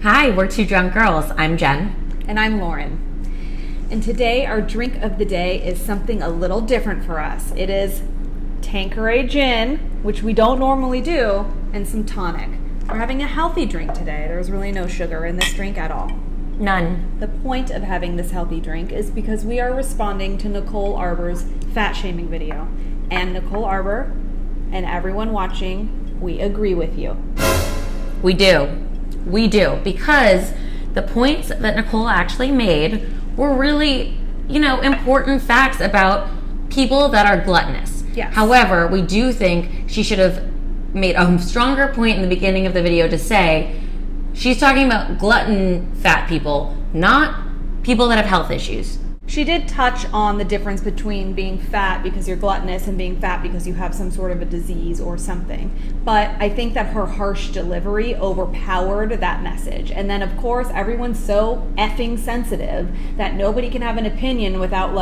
Hi, we're two drunk girls. I'm Jen. And I'm Lauren. And today our drink of the day is something a little different for us. It is Tanqueray Gin, which we don't normally do, and some tonic. We're having a healthy drink today. There's really no sugar in this drink at all. None. The point of having this healthy drink is because we are responding to Nicole Arbour's fat shaming video. And Nicole Arbour and everyone watching, we agree with you. We do. We do, because the points that Nicole actually made were really, important facts about people that are gluttonous. Yes. However, we do think she should have made a stronger point in the beginning of the video to say she's talking about glutton fat people, not people that have health issues. She did touch on the difference between being fat because you're gluttonous and being fat because you have some sort of a disease or something. But I think that her harsh delivery overpowered that message. And then, of course, everyone's so effing sensitive that nobody can have an opinion without,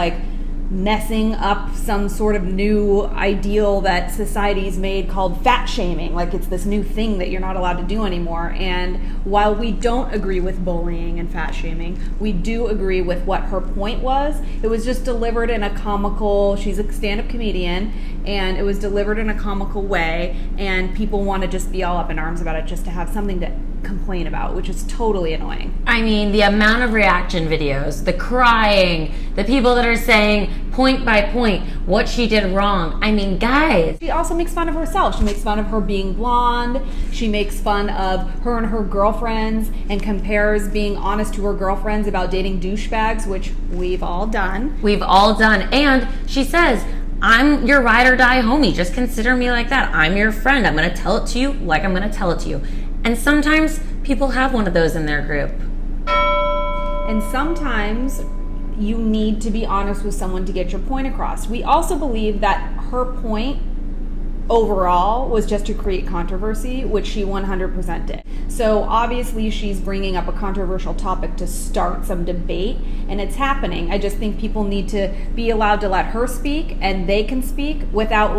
messing up some sort of new ideal that society's made called fat shaming. Like it's this new thing that you're not allowed to do anymore. And while we don't agree with bullying and fat shaming, we do agree with what her point was. It was just delivered in a comical, she's a stand-up comedian, and it was delivered in a comical way, and people want to just be all up in arms about it just to have something to complain about, which is totally annoying. I mean, the amount of reaction videos, the crying, the people that are saying point by point what she did wrong. I mean, guys. She also makes fun of herself. She makes fun of her being blonde. She makes fun of her and her girlfriends and compares being honest to her girlfriends about dating douchebags, which we've all done. We've all done. And she says, I'm your ride or die homie. Just consider me like that. I'm your friend. I'm going to tell it to you like I'm going to tell it to you. And sometimes people have one of those in their group. And sometimes you need to be honest with someone to get your point across. We also believe that her point overall was just to create controversy, which she 100% did. So obviously she's bringing up a controversial topic to start some debate, and it's happening. I just think people need to be allowed to let her speak, and they can speak without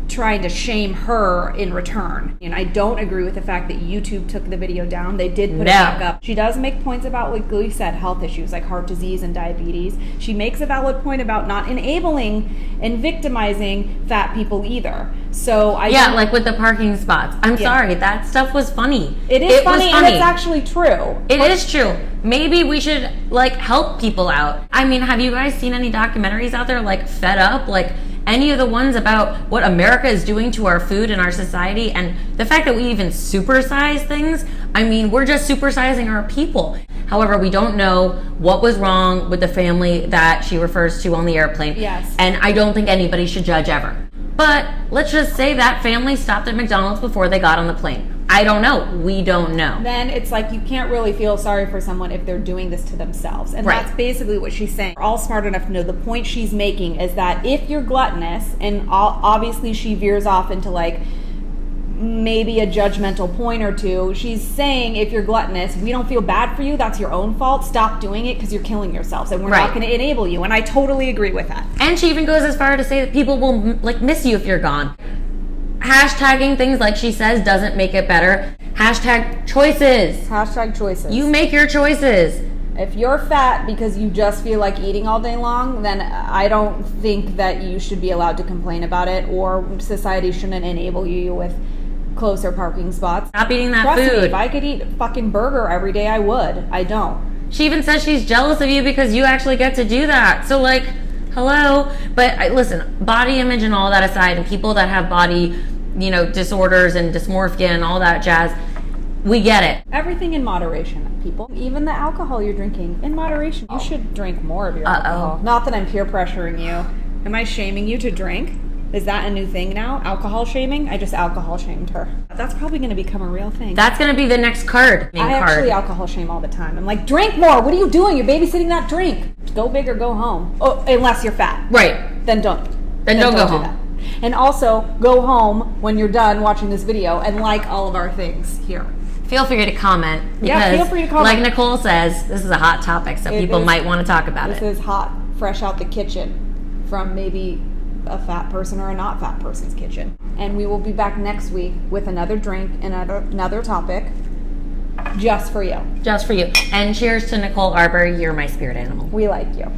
trying to shame her in return. And I don't agree with the fact that YouTube took the video down. They did put it back up. She does make points about, like Glee said, health issues like heart disease and diabetes. She makes a valid point about not enabling and victimizing fat people either. So like with the parking spots. I'm sorry, that stuff was funny. It is funny, and it's actually true. It is true. Maybe we should help people out. I mean, have you guys seen any documentaries out there Fed Up? Any of the ones about what America is doing to our food and our society, and the fact that we even supersize things. I mean, we're just supersizing our people. However, we don't know what was wrong with the family that she refers to on the airplane. Yes. And I don't think anybody should judge ever. But let's just say that family stopped at McDonald's before they got on the plane. I don't know. We don't know. Then it's you can't really feel sorry for someone if they're doing this to themselves. And right. That's basically what she's saying. We're all smart enough to know the point she's making is that if you're gluttonous, and obviously she veers off into maybe a judgmental point or two, she's saying if you're gluttonous, we don't feel bad for you, that's your own fault, stop doing it because you're killing yourselves, and we're not going to enable you. And I totally agree with that. And she even goes as far to say that people will miss you if you're gone. Hashtagging things like she says doesn't make it better. Hashtag choices. Hashtag choices. You make your choices. If you're fat because you just feel like eating all day long, then I don't think that you should be allowed to complain about it, or society shouldn't enable you with closer parking spots. Stop eating that Trust food. Me, if I could eat a fucking burger every day, I would. I don't. She even says she's jealous of you because you actually get to do that. So hello. But listen, body image and all that aside, and people that have body, disorders and dysmorphia and all that jazz, we get it. Everything in moderation, people. Even the alcohol you're drinking, in moderation. You should drink more of your alcohol. Not that I'm peer pressuring you. Am I shaming you to drink? Is that a new thing now? Alcohol shaming? I just alcohol shamed her. That's probably going to become a real thing. That's going to be the next card. Actually alcohol shame all the time. I'm drink more. What are you doing? You're babysitting that drink. Go big or go home. Oh, unless you're fat. Right. Then don't. Then don't go home. That. And also, go home when you're done watching this video and like all of our things here. Feel free to comment. Yeah, feel free to comment. Like Nicole says, this is a hot topic, so people might want to talk about it. This is hot, fresh out the kitchen from maybe a fat person or a not fat person's kitchen. And we will be back next week with another drink and another topic. just for you. Just for you. And cheers to Nicole Arbour. You're my spirit animal. We like you.